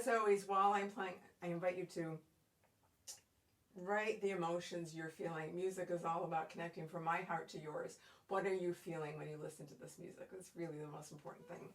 As always, while I'm playing, I invite you to write the emotions you're feeling. Music is all about connecting from my heart to yours. What are you feeling when you listen to this music? It's really the most important thing.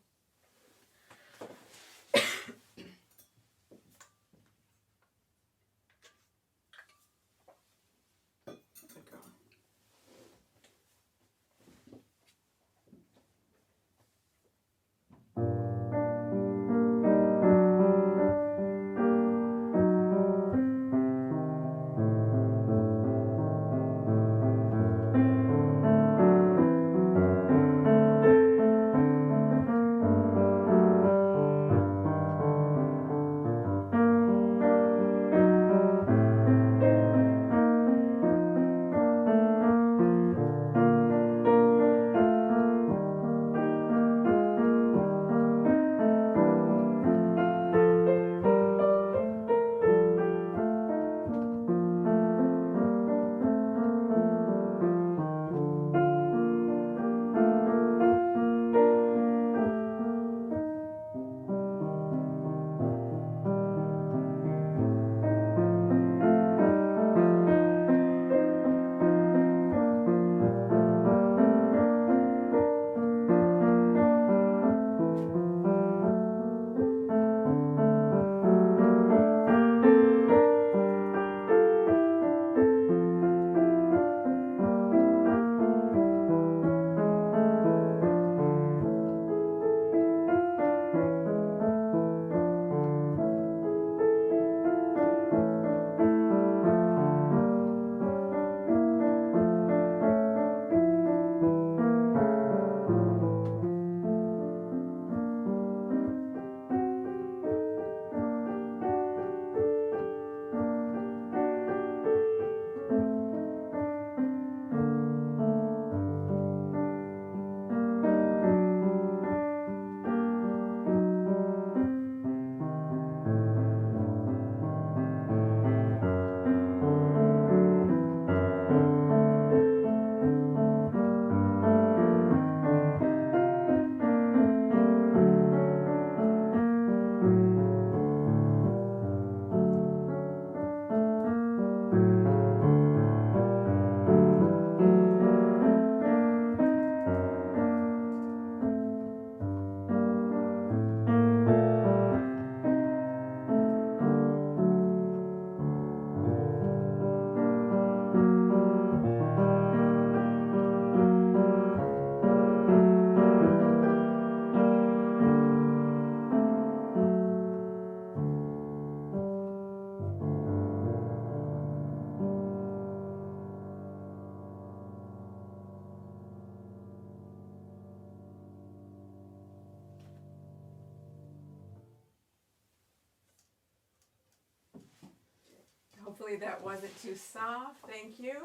Hopefully that wasn't too soft. Thank you.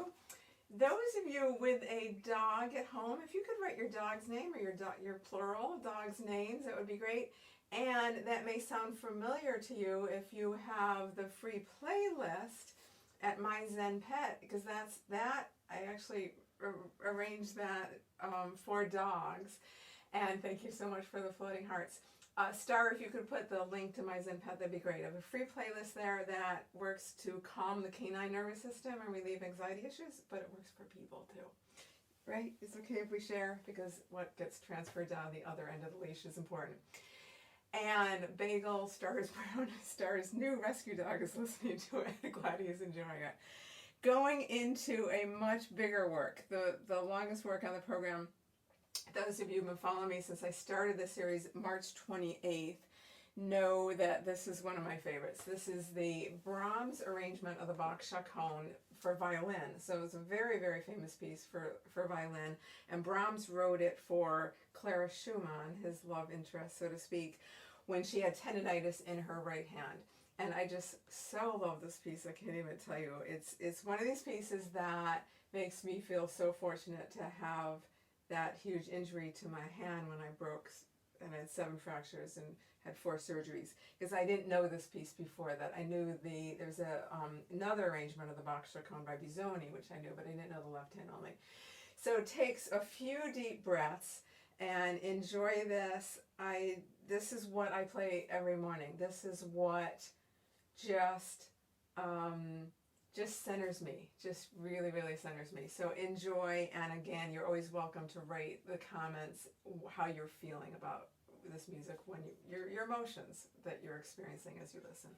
Those of you with a dog at home, if you could write your dog's name or your plural dog's names, that would be great. And that may sound familiar to you if you have the free playlist at My Zen Pet, because I actually arranged that for dogs. And thank you so much for the floating hearts. Star, if you could put the link to My Zen Pet, that'd be great. I have a free playlist there that works to calm the canine nervous system and relieve anxiety issues, but it works for people too. Right? It's okay if we share, because what gets transferred down the other end of the leash is important. And Bagel, Star's new rescue dog, is listening to it. Glad he's enjoying it. Going into a much bigger work, the longest work on the program. Those of you who have been following me since I started this series, March 28th, know that this is one of my favorites. This is the Brahms arrangement of the Bach Chaconne for violin. So it's a very, very famous piece for violin. And Brahms wrote it for Clara Schumann, his love interest, so to speak, when she had tendinitis in her right hand. And I just so love this piece, I can't even tell you. It's one of these pieces that makes me feel so fortunate to have that huge injury to my hand when I broke and I had 7 fractures and had 4 surgeries, because I didn't know this piece before that. I knew there's another arrangement of the Bach Chaconne by Bisoni, which I knew, but I didn't know the left hand only. So it takes a few deep breaths and enjoy this. I this is what I play every morning. This is what just centers me, just really, really centers me. So enjoy, and again, you're always welcome to write the comments how you're feeling about this music, when your emotions that you're experiencing as you listen.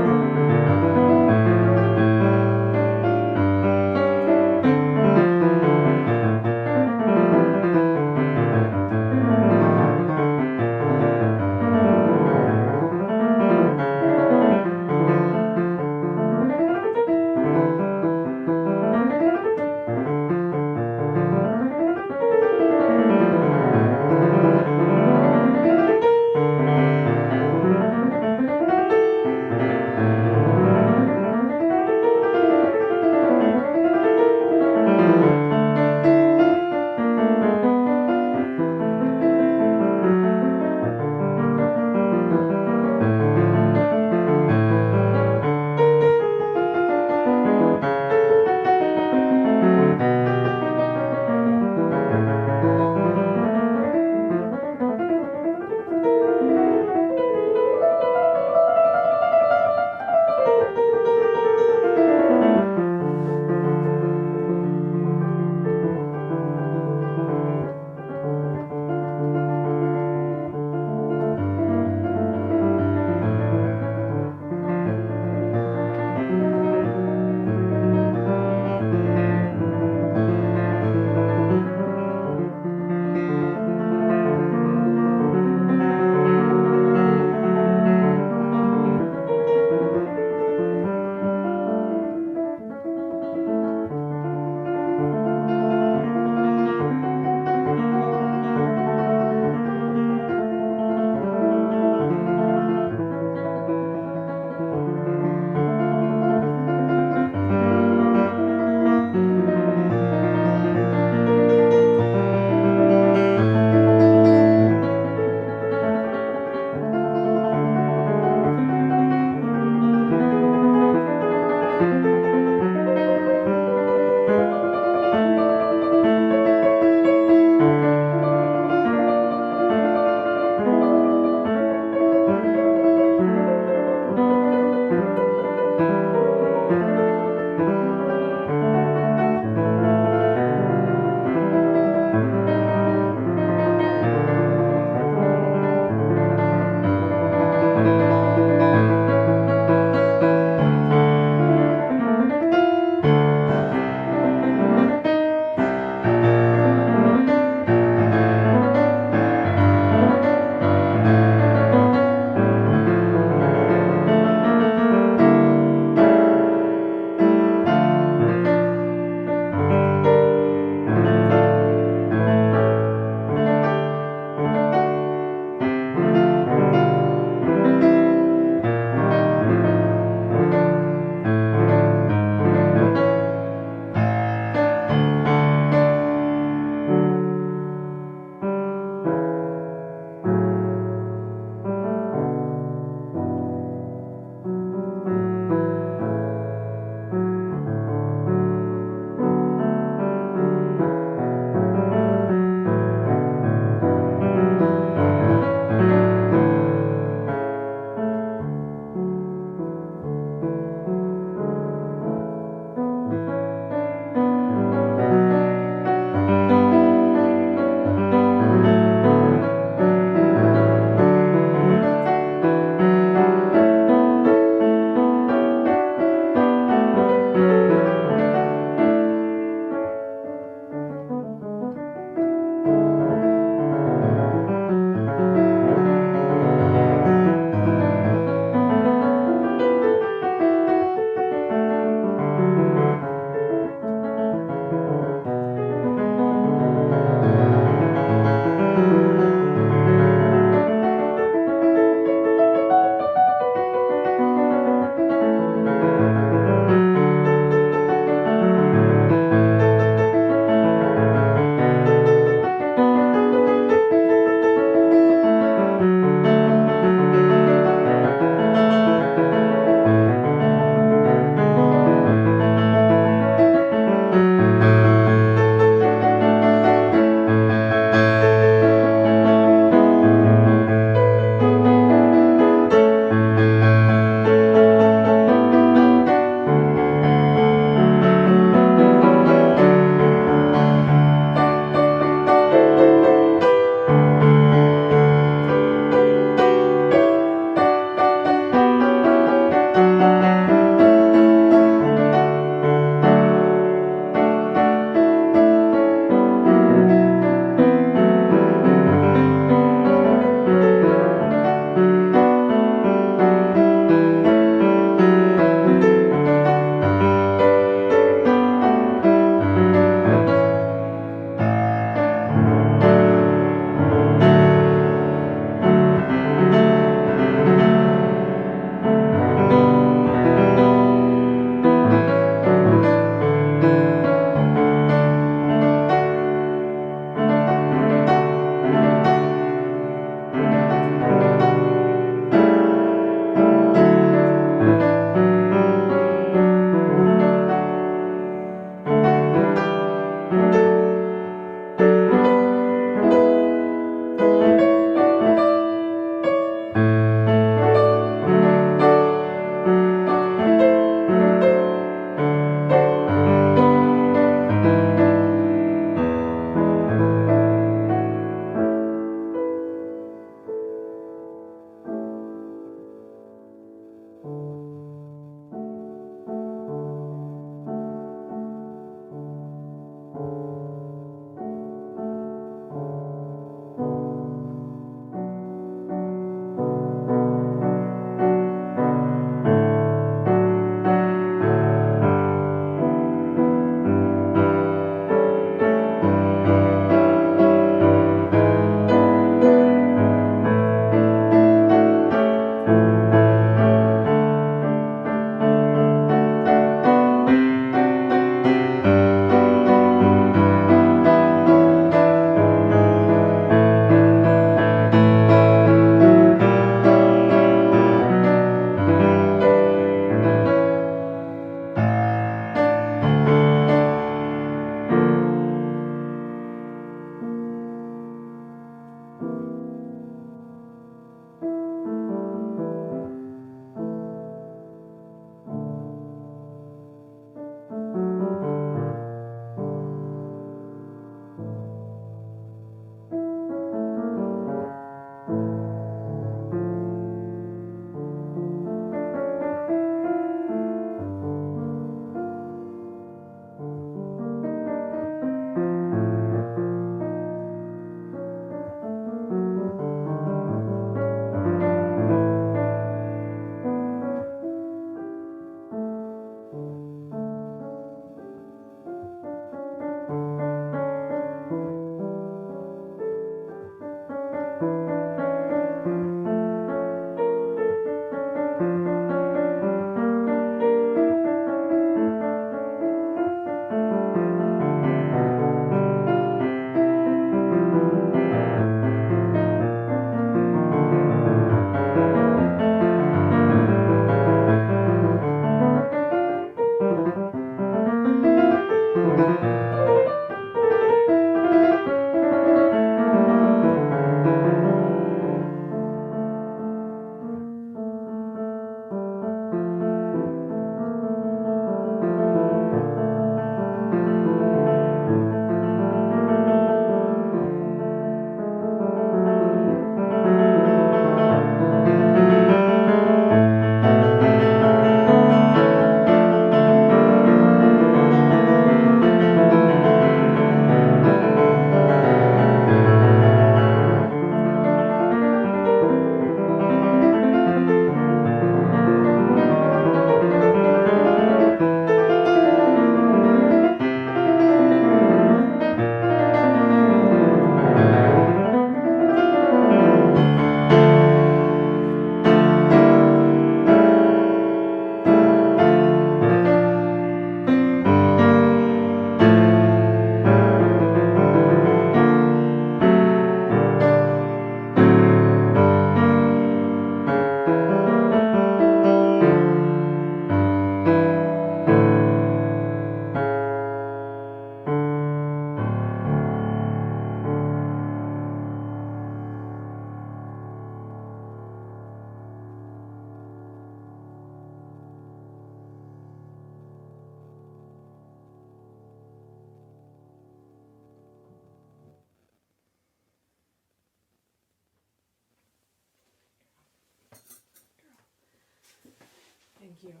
Thank you.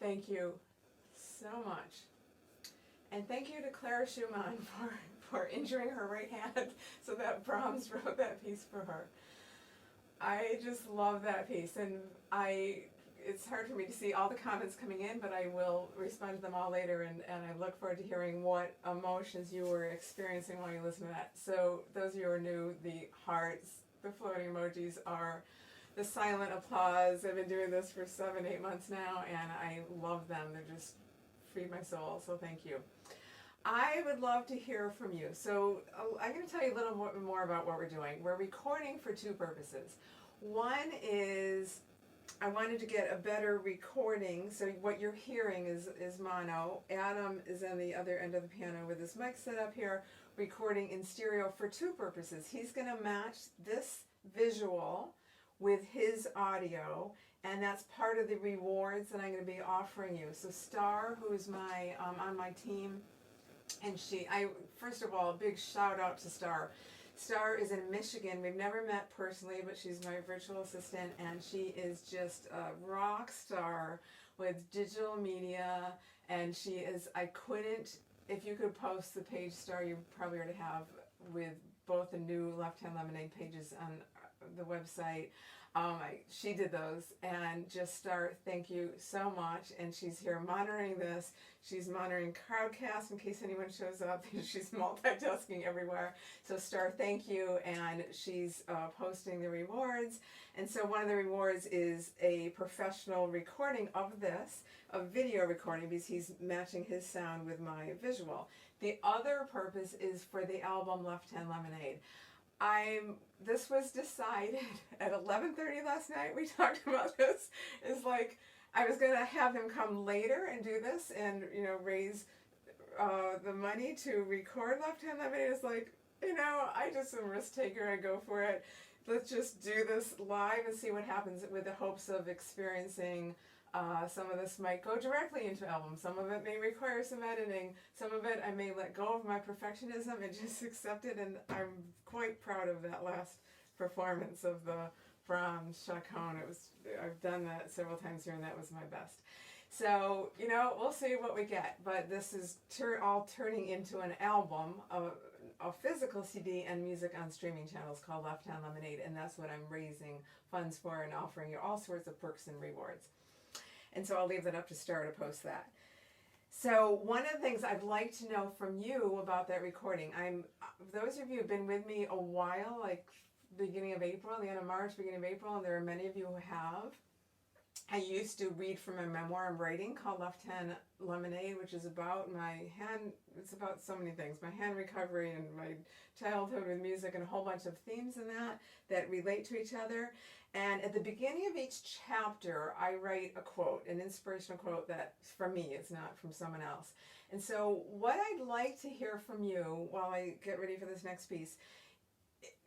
Thank you so much. And thank you to Clara Schumann for injuring her right hand so that Brahms wrote that piece for her. I just love that piece, and it's hard for me to see all the comments coming in, but I will respond to them all later, and I look forward to hearing what emotions you were experiencing while you listen to that. So those of you who are new, the hearts, the floating emojis are the silent applause. I've been doing this for 7-8 months now, and I love them. They're just feed my soul, so thank you. I would love to hear from you. So I'm going to tell you a little more about what we're doing. We're recording for two purposes. One is I wanted to get a better recording, so what you're hearing is mono. Adam is on the other end of the piano with his mic set up here, recording in stereo for two purposes. He's going to match this visual with his audio, and that's part of the rewards that I'm going to be offering you. So Star, who's my on my team, and first of all, a big shout out to Star. Star is in Michigan. We've never met personally, but she's my virtual assistant, and she is just a rock star with digital media, and she is, if you could post the page, Star, you probably already have, with both the new Left Hand Lemonade pages on the website. She did those, and just Star, thank you so much. And she's here monitoring this. She's monitoring Crowdcast in case anyone shows up. She's multitasking everywhere. So Star, thank you. And she's posting the rewards. And so one of the rewards is a professional recording of this, a video recording, because he's matching his sound with my visual. The other purpose is for the album Left Hand Lemonade. This was decided at 11:30 last night. We talked about this. It's like I was going to have him come later and do this and, raise the money to record Left Hand Lemonade. It's like, I just am a risk taker. I go for it. Let's just do this live and see what happens, with the hopes of experiencing some of this might go directly into album. Some of it may require some editing. Some of it I may let go of my perfectionism and just accept it. And I'm quite proud of that last performance of the Brahms Chaconne. I've done that several times here, and that was my best. So, we'll see what we get. But this is all turning into an album, a physical CD and music on streaming channels called Left Hand Lemonade. And that's what I'm raising funds for and offering you all sorts of perks and rewards. And so I'll leave that up to Star to post that. So one of the things I'd like to know from you about that recording, those of you who've been with me a while, like beginning of April, the end of March, beginning of April, and there are many of you who have. I used to read from a memoir I'm writing called Left Hand Lemonade, which is about it's about so many things, my hand recovery and my childhood with music, and a whole bunch of themes in that relate to each other. And at the beginning of each chapter, I write a quote, an inspirational quote that's from me, it's not from someone else. And so what I'd like to hear from you while I get ready for this next piece,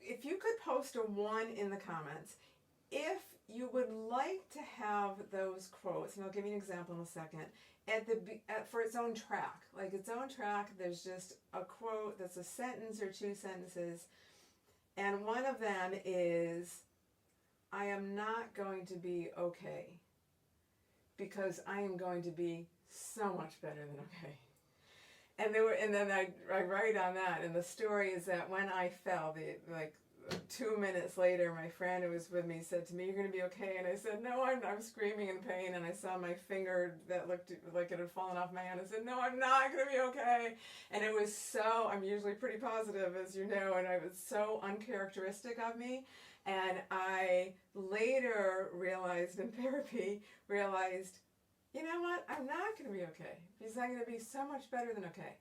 if you could post a 1 in the comments, if you would like to have those quotes, and I'll give you an example in a second, for its own track. Like its own track, there's just a quote that's a sentence or 2 sentences, and one of them is, I am not going to be okay, because I am going to be so much better than okay. And then I write on that, and the story is that when I fell, 2 minutes later, my friend who was with me said to me, "You're going to be okay." And I said, "No, I'm screaming in pain." And I saw my finger that looked like it had fallen off my hand. I said, "No, I'm not going to be okay." And it was I'm usually pretty positive, as you know, and it was so uncharacteristic of me. And I later realized in therapy, you know what? I'm not going to be okay, because I'm going to be so much better than okay.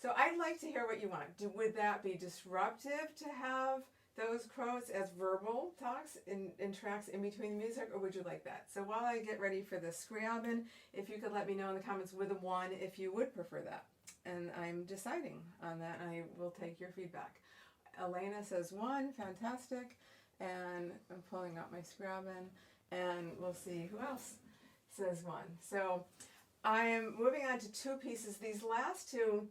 So I'd like to hear what you want. Would that be disruptive to have those quotes as verbal talks in tracks in between the music, or would you like that? So while I get ready for the Scriabin, if you could let me know in the comments with a 1 if you would prefer that. And I'm deciding on that, and I will take your feedback. Elena says 1, fantastic. And I'm pulling up my Scriabin, and we'll see who else says 1. So I am moving on to 2 pieces. These last 2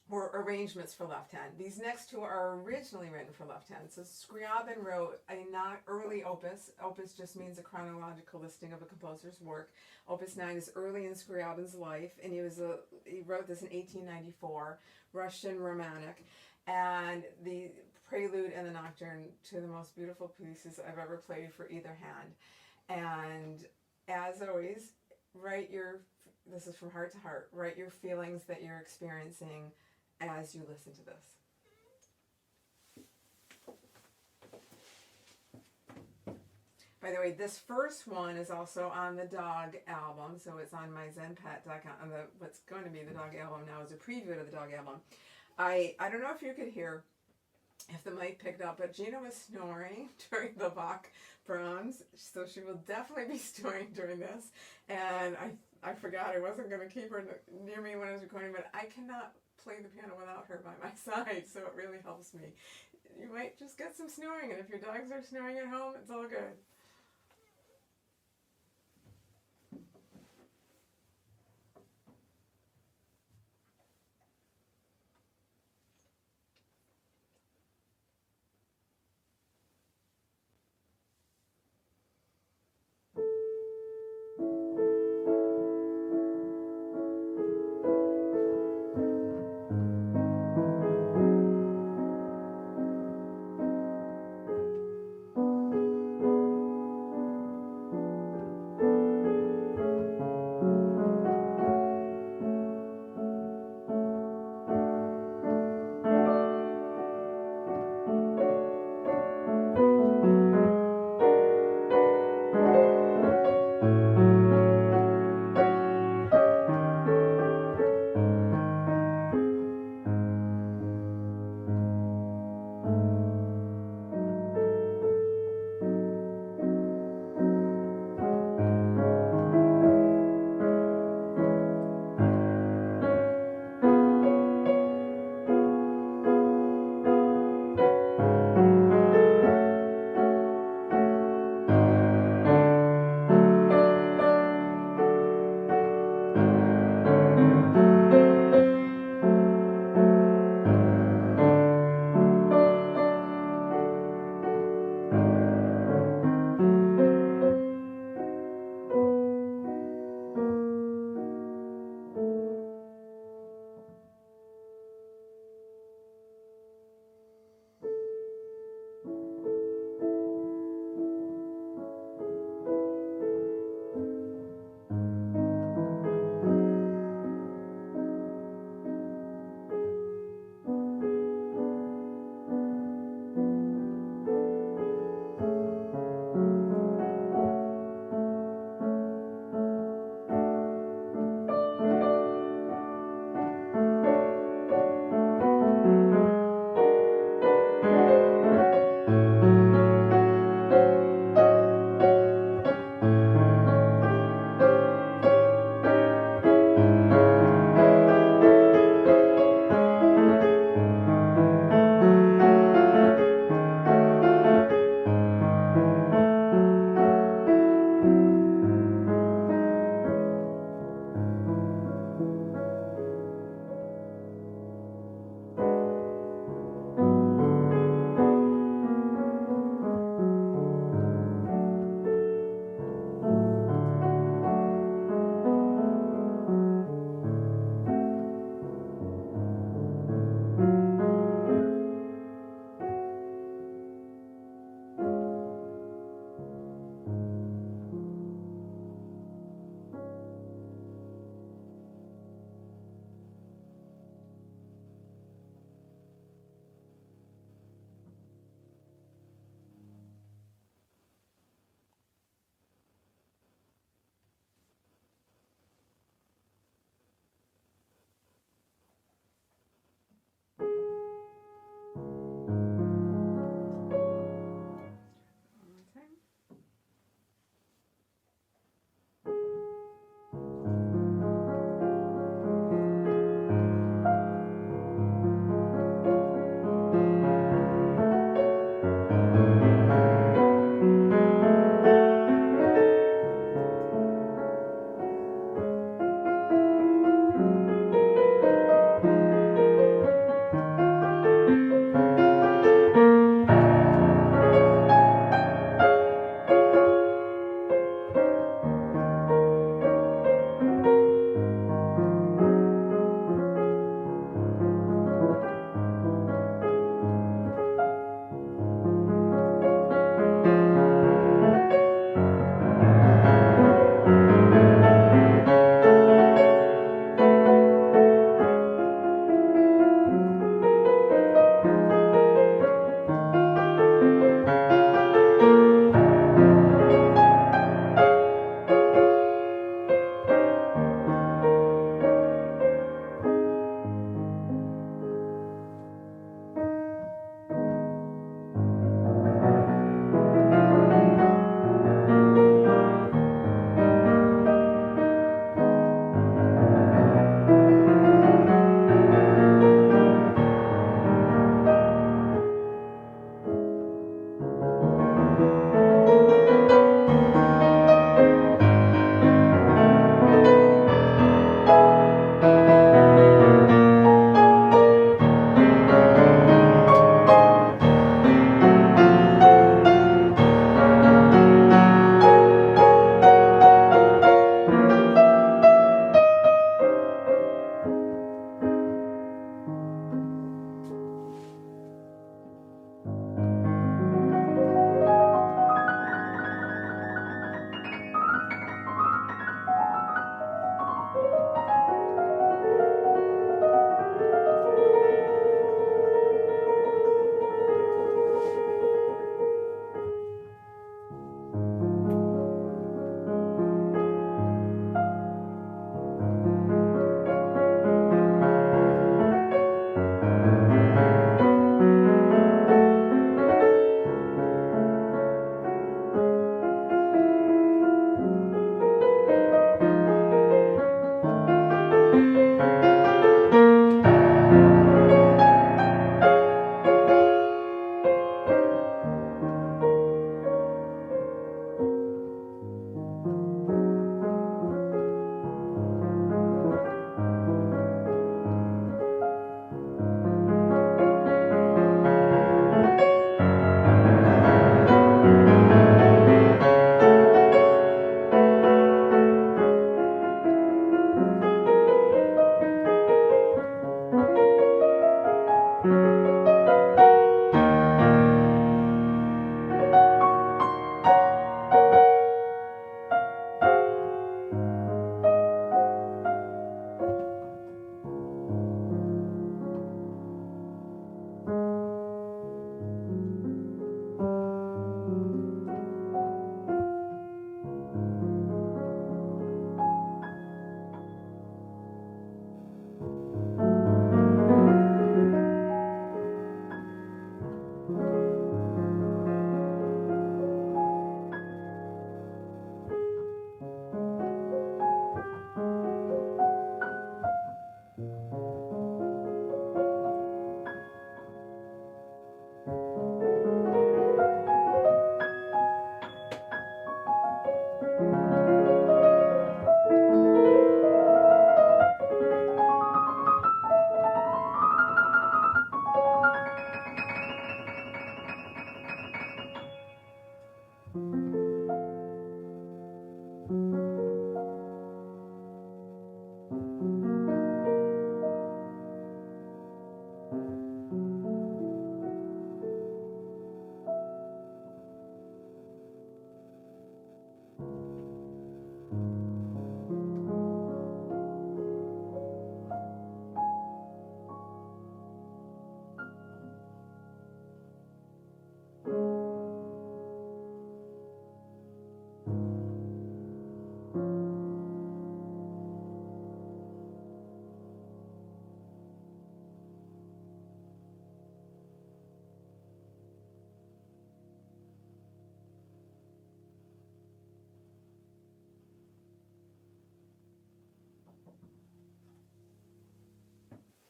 were arrangements for left hand. These next two are originally written for left hand. So Scriabin wrote a not early opus. Opus just means a chronological listing of a composer's work. Opus 9 is early in Scriabin's life, and he wrote this in 1894, Russian Romantic, and the Prelude and the Nocturne, two of the most beautiful pieces I've ever played for either hand. And as always, this is from heart to heart, write your feelings that you're experiencing as you listen to this. By the way, this first one is also on the Dog album, so it's on my zenpet.com. On what's going to be the Dog album now is a preview of the Dog album. I don't know if you could hear, if the mic picked up, but Gina was snoring during the Bach Brahms, so she will definitely be snoring during this. And I forgot I wasn't going to keep her near me when I was recording, but I cannot play the piano without her by my side, so it really helps me. You might just get some snoring, and if your dogs are snoring at home, it's all good.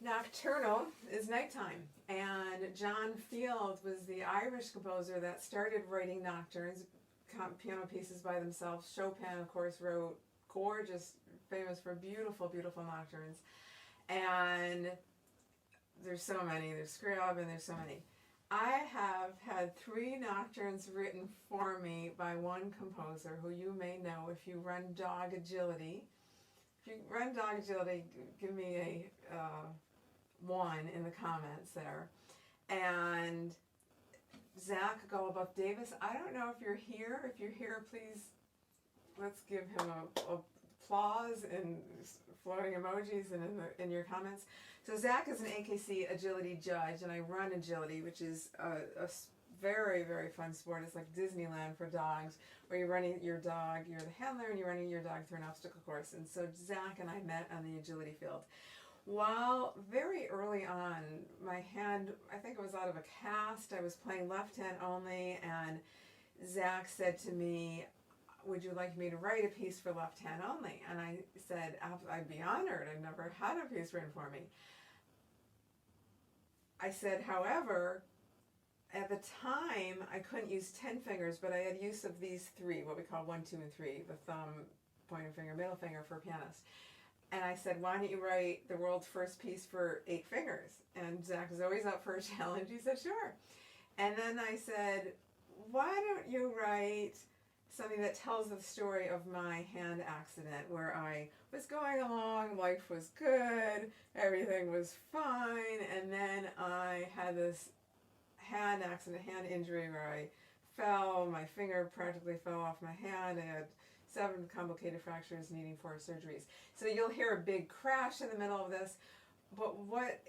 Nocturnal is nighttime, and John Field was the Irish composer that started writing nocturnes, piano pieces by themselves. Chopin, of course, wrote gorgeous, famous for beautiful, beautiful nocturnes. And there's so many. There's Scriabin, there's so many. I have had 3 nocturnes written for me by one composer who you may know if you run Dog Agility. If you run Dog Agility, give me a 1 in the comments there. And Zach Gulaboff Davis, I don't know if you're here. If you're here, please let's give him a applause and floating emojis and in your comments. So Zach is an AKC agility judge, and I run agility, which is a very, very fun sport. It's like Disneyland for dogs, where you're running your dog, you're the handler, and you're running your dog through an obstacle course. And so Zach and I met on the agility field. While very early on, my hand, I think it was out of a cast, I was playing left hand only, and Zach said to me, would you like me to write a piece for left hand only? And I said, I'd be honored. I've never had a piece written for me. I said, however, at the time, I couldn't use 10 fingers, but I had use of these 3, what we call 1, 2, and 3, the thumb, pointer finger, middle finger for a pianist. And I said, why don't you write the world's first piece for 8 fingers? And Zach is always up for a challenge. He said, sure. And then I said, why don't you write something that tells the story of my hand accident, where I was going along, life was good, everything was fine, and then I had this hand accident, hand injury, where I fell, my finger practically fell off my hand, I had 7 complicated fractures needing 4 surgeries. So you'll hear a big crash in the middle of this,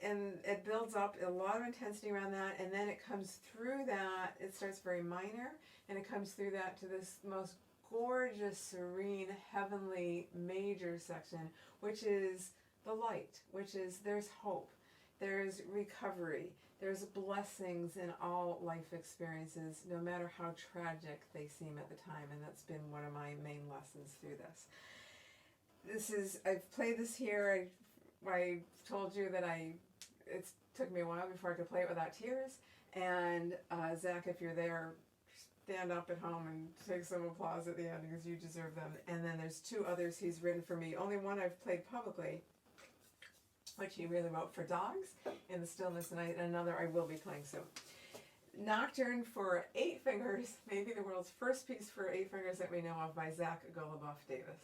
and it builds up a lot of intensity around that, and then it comes through that, it starts very minor, and it comes through that to this most gorgeous, serene, heavenly major section, which is the light, which is there's hope, there's recovery, there's blessings in all life experiences, no matter how tragic they seem at the time, and that's been one of my main lessons through this. I've played this here, I told you that it took me a while before I could play it without tears, and Zach, if you're there, stand up at home and take some applause at the end, because you deserve them. And then there's 2 others he's written for me. Only one I've played publicly, which he really wrote for dogs, In the Stillness of Night, and another I will be playing soon. Nocturne for 8 fingers, maybe the world's first piece for 8 fingers that we know of, by Zach Gulaboff Davis.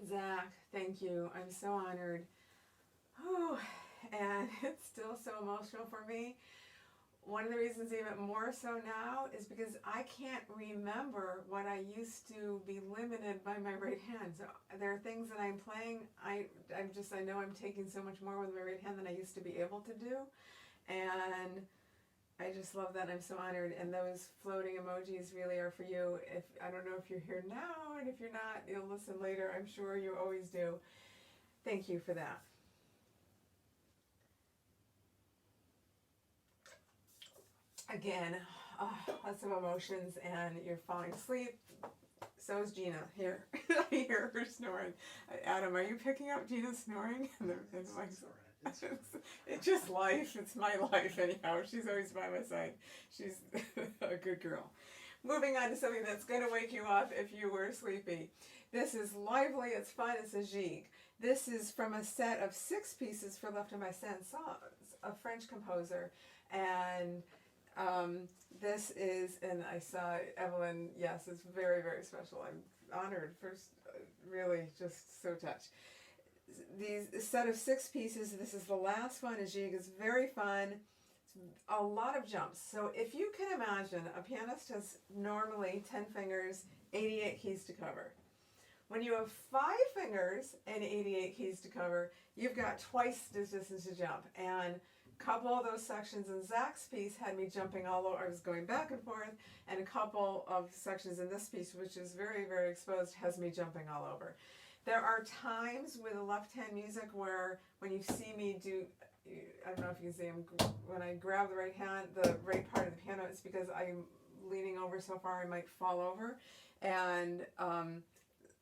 Zach, thank you. I'm so honored. Oh, and it's still so emotional for me. One of the reasons even more so now is because I can't remember what I used to be limited by my right hand. So there are things that I'm playing, I know I'm taking so much more with my right hand than I used to be able to do. And I just love that. I'm so honored. And those floating emojis really are for you. If I don't know if you're here now, and if you're not, you'll listen later. I'm sure you always do. Thank you for that. Again, lots of emotions, and you're falling asleep. So is Gina. Here, I hear her snoring. Adam, are you picking up Gina snoring? It's just life. It's my life anyhow. She's always by my side. She's a good girl. Moving on to something that's going to wake you up if you were sleepy. This is lively. It's fun. It's a Gigue. This is from a set of 6 pieces for left of my Saint-Saëns, a French composer. And this is, and I saw Evelyn, yes, it's very, very special. I'm honored, first, really just so touched. These set of 6 pieces, this is the last one, a Gigue. Is very fun, a lot of jumps. So if you can imagine, a pianist has normally 10 fingers, 88 keys to cover. When you have 5 fingers and 88 keys to cover, you've got twice the distance to jump. And a couple of those sections in Zach's piece had me jumping all over. I was going back and forth, and a couple of sections in this piece, which is very, very exposed, has me jumping all over. There are times with the left-hand music where when you see me do, I don't know if you can see, when I grab the right hand, the right part of the piano, it's because I'm leaning over so far I might fall over. And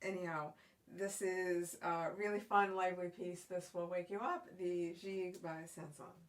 anyhow, this is a really fun, lively piece. This will wake you up, the Gigue by Saint-Saëns.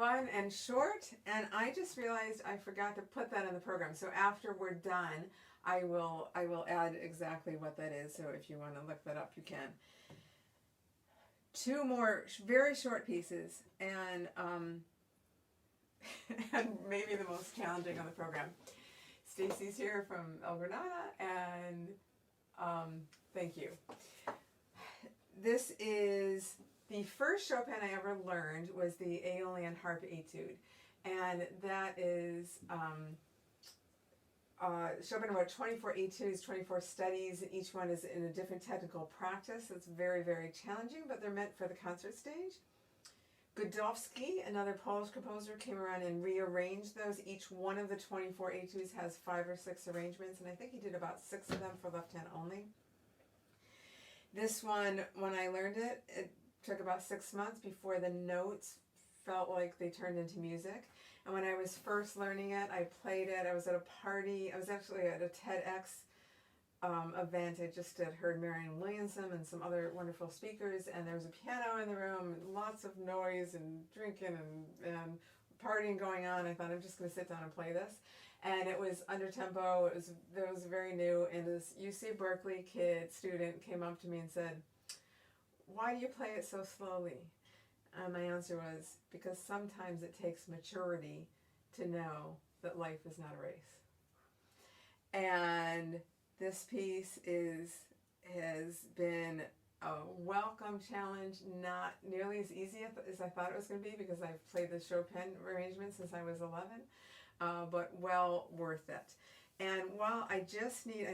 fun and short, and I just realized I forgot to put that in the program. So after we're done, I will add exactly what that is. So if you want to look that up, you can. Two more very short pieces, and and maybe the most challenging on the program. Stacy's here from El Granada, and thank you. This is the first Chopin I ever learned was the Aeolian Harp Etude, and that is Chopin wrote 24 etudes, 24 studies, and each one is in a different technical practice. It's very, very challenging, but they're meant for the concert stage. Godowsky, another Polish composer, came around and rearranged those. Each one of the 24 etudes has 5 or 6 arrangements, and I think he did about 6 of them for left hand only. This one, when I learned it, it took about 6 months before the notes felt like they turned into music. And when I was first learning it, I played it. I was at a party. I was actually at a TEDx event. I just had heard Marianne Williamson and some other wonderful speakers, and there was a piano in the room, and lots of noise and drinking and partying going on. I thought, I'm just going to sit down and play this. And it was under tempo. It was very new. And this UC Berkeley student came up to me and said, "Why do you play it so slowly?" And my answer was, because sometimes it takes maturity to know that life is not a race. And this piece has been a welcome challenge, not nearly as easy as I thought it was going to be, because I've played the Chopin arrangement since I was 11, but well worth it. And while I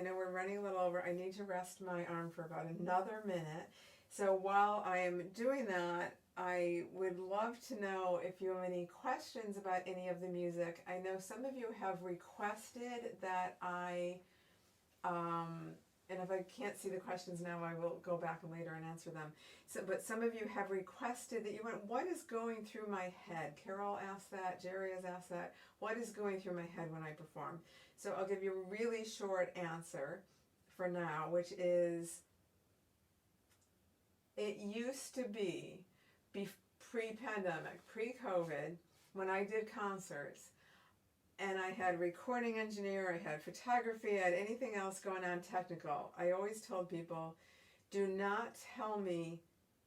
know we're running a little over, I need to rest my arm for about another minute. So while I am doing that, I would love to know if you have any questions about any of the music. I know some of you have requested that and if I can't see the questions now, I will go back and later and answer them. But some of you have requested that you want, what is going through my head? Carol asked that, Jerry has asked that. What is going through my head when I perform? So I'll give you a really short answer for now, which is, it used to be pre-pandemic, pre-COVID, when I did concerts, and I had recording engineer, I had photography, I had anything else going on technical, I always told people, do not tell me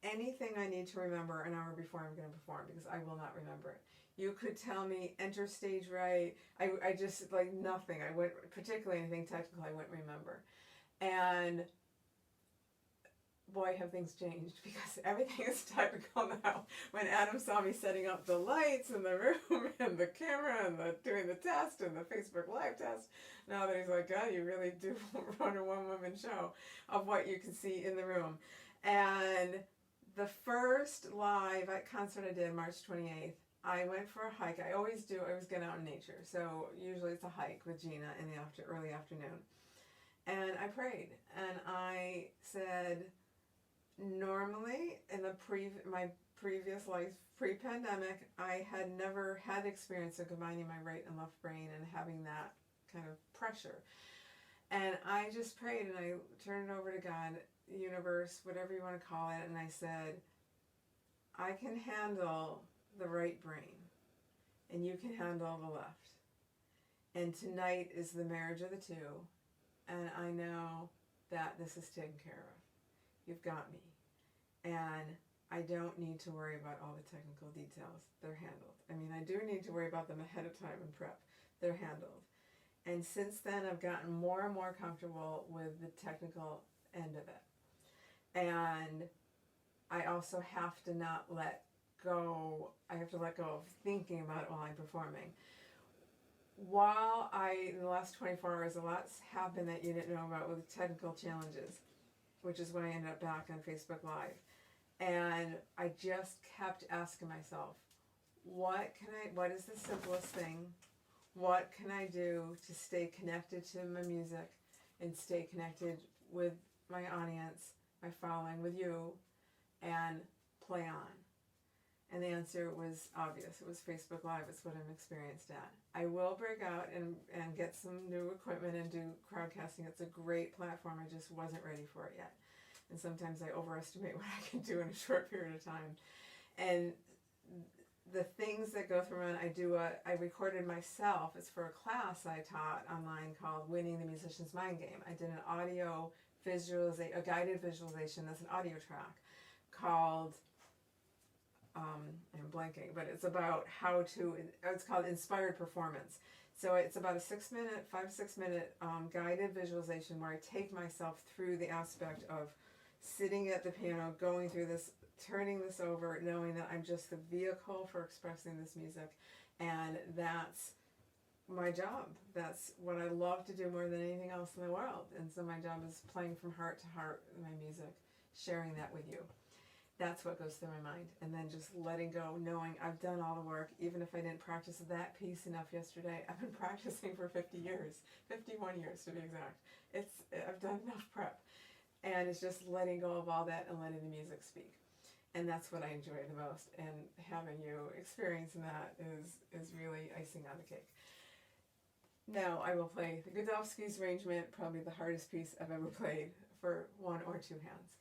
anything I need to remember an hour before I'm going to perform, because I will not remember it. You could tell me enter stage right, I just, like, nothing. I wouldn't, particularly anything technical, I wouldn't remember. And boy, have things changed, because everything is technical now. When Adam saw me setting up the lights in the room and the camera and doing the test and the Facebook Live test, now that he's like, God, you really do run a one-woman show of what you can see in the room. And the first live concert I did, March 28th, I went for a hike. I always do. I always get out in nature. So usually it's a hike with Gina in the early afternoon. And I prayed. And I said, normally, in my previous life, pre-pandemic, I had never had experience of combining my right and left brain and having that kind of pressure. And I just prayed, and I turned it over to God, universe, whatever you want to call it, and I said, I can handle the right brain, and you can handle the left. And tonight is the marriage of the two, and I know that this is taken care of. You've got me. And I don't need to worry about all the technical details. They're handled. I mean, I do need to worry about them ahead of time and prep. They're handled. And since then, I've gotten more and more comfortable with the technical end of it. And I also have to not let go. I have to let go of thinking about it while I'm performing. In the last 24 hours, a lot's happened that you didn't know about with technical challenges, which is when I ended up back on Facebook Live. And I just kept asking myself, what is the simplest thing? What can I do to stay connected to my music and stay connected with my audience, my following, with you, and play on? And the answer was obvious. It was Facebook Live. It's what I'm experienced at. I will break out and get some new equipment and do crowdcasting. It's a great platform. I just wasn't ready for it yet. And sometimes I overestimate what I can do in a short period of time. And the things that go through, and I recorded myself. It's for a class I taught online called Winning the Musician's Mind Game. I did an audio visualization, a guided visualization. That's an audio track called, I'm blanking, but it's about it's called Inspired Performance. So it's about a 5 to 6 minute guided visualization where I take myself through the aspect of sitting at the piano, going through this, turning this over, knowing that I'm just the vehicle for expressing this music, and that's my job. That's what I love to do more than anything else in the world. And so my job is playing from heart to heart my music, sharing that with you. That's what goes through my mind. And then just letting go, knowing I've done all the work, even if I didn't practice that piece enough yesterday. I've been practicing for 50 years, 51 years to be exact. I've done enough prep. And it's just letting go of all that and letting the music speak. And that's what I enjoy the most. And having you experiencing that is really icing on the cake. Now I will play the Godowsky's arrangement, probably the hardest piece I've ever played, for one or two hands.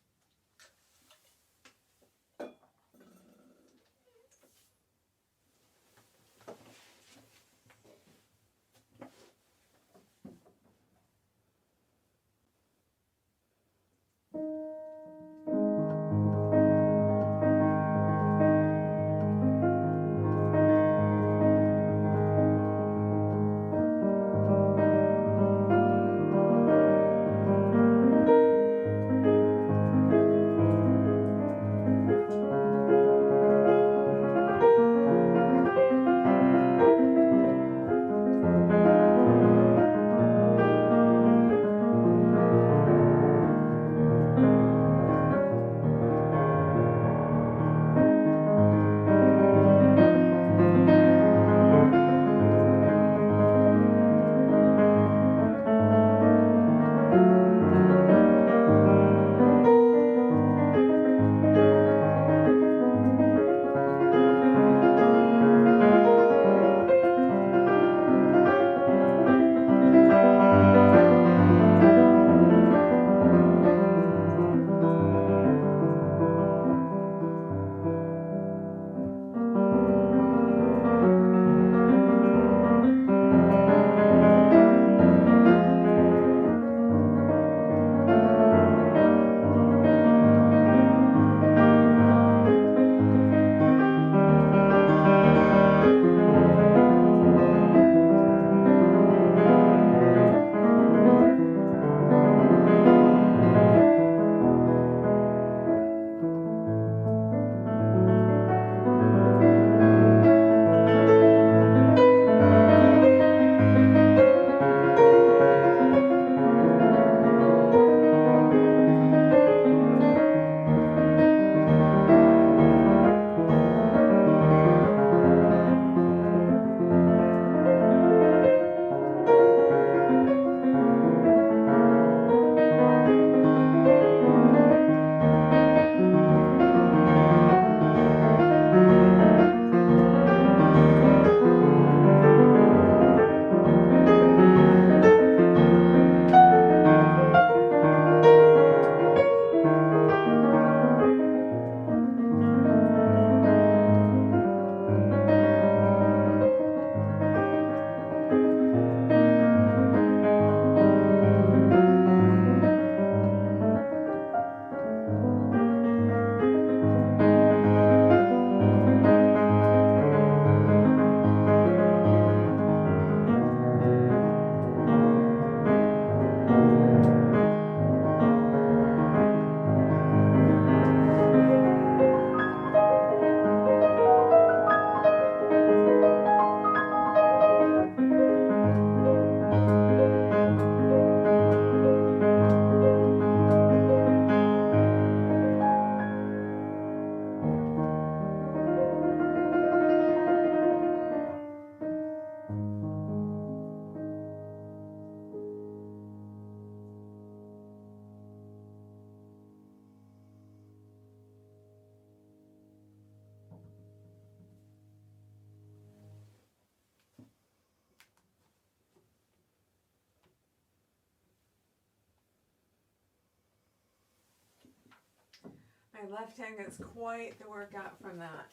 My left hand gets quite the workout from that.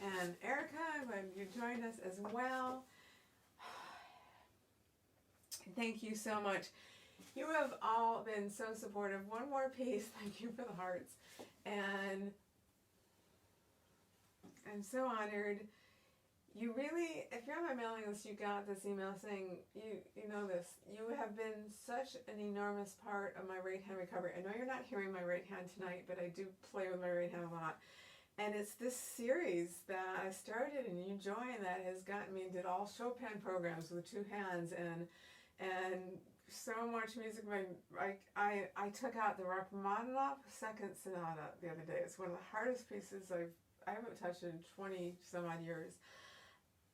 And Erica, I'm glad you joined us as well. Thank you so much. You have all been so supportive. One more piece. Thank you for the hearts. And I'm so honored. You really, if you're on my mailing list, you got this email saying, you know this. You have been such an enormous part of my right hand recovery. I know you're not hearing my right hand tonight, but I do play with my right hand a lot. And it's this series that I started and you joined that has gotten me, did all Chopin programs with two hands and so much music. I took out the Rachmaninoff Second Sonata the other day. It's one of the hardest pieces I haven't touched in 20 some odd years.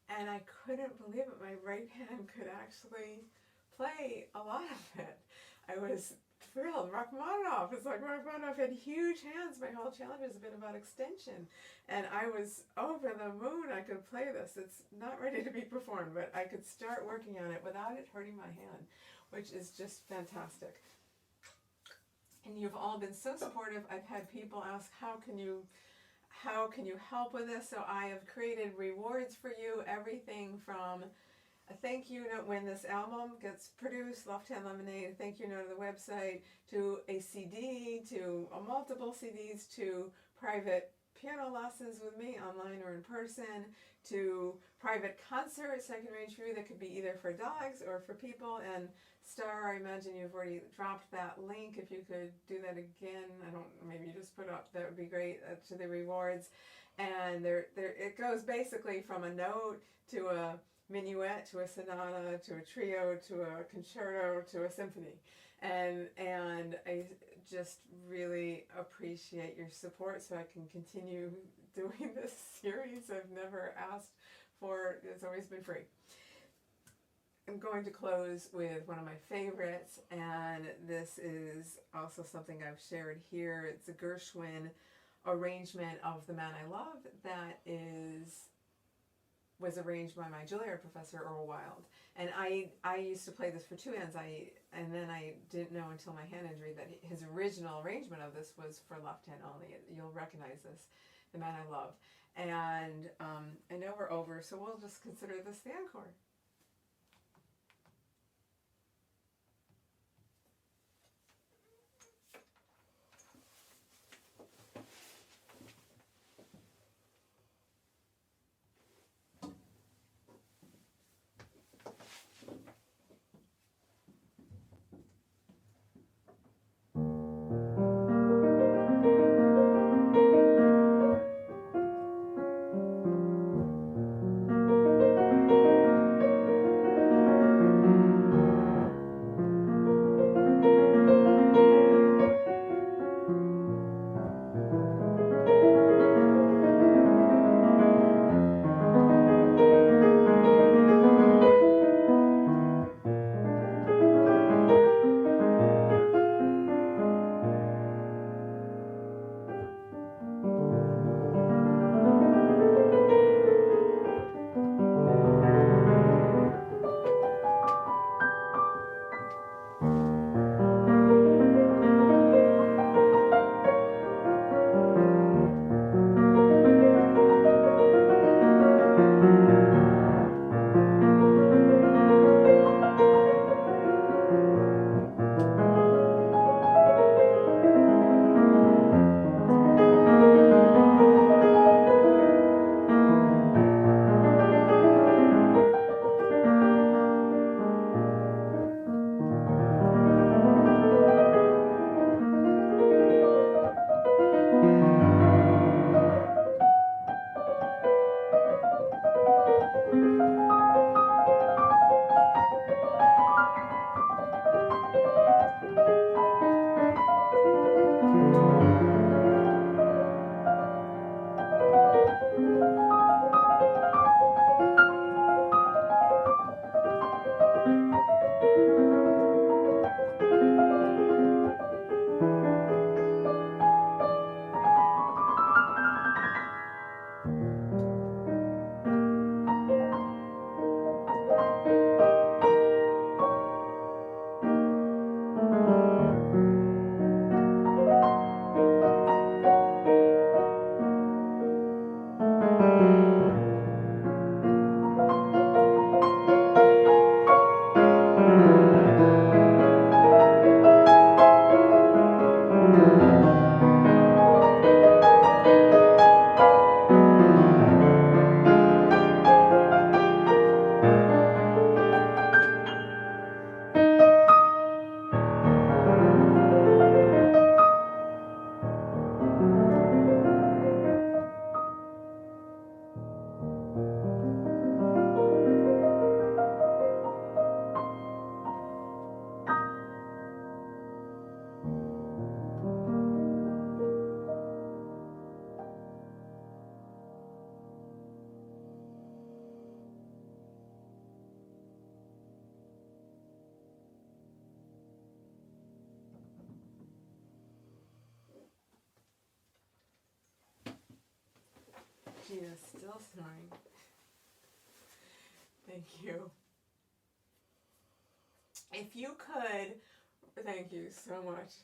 And I couldn't believe it. My right hand could actually play a lot of it. I was thrilled. Rachmaninoff, it's like Rachmaninoff had huge hands. My whole challenge has been about extension. And I was over the moon. I could play this. It's not ready to be performed, but I could start working on it without it hurting my hand, which is just fantastic. And you've all been so supportive. I've had people ask, how can you help with this? So I have created rewards for you, everything from a thank you note when this album gets produced, Left Hand Lemonade, a thank you note to the website, to a CD, to multiple CDs, to private piano lessons with me, online or in person, to private concerts I can arrange for you that could be either for dogs or for people. And Star, I imagine you've already dropped that link. If you could do that again, maybe you just put up, that would be great, to the rewards. And it goes basically from a note to a minuet, to a sonata, to a trio, to a concerto, to a symphony. And I just really appreciate your support so I can continue doing this series. I've never asked for, it's always been free. I'm going to close with one of my favorites, and this is also something I've shared here. It's a Gershwin arrangement of The Man I Love that was arranged by my Juilliard professor, Earl Wild. And I used to play this for two hands, and then I didn't know until my hand injury that his original arrangement of this was for left hand only. You'll recognize this, The Man I Love. And I know we're over, so we'll just consider this the encore. Gina's still snoring. Thank you. If you could, thank you so much.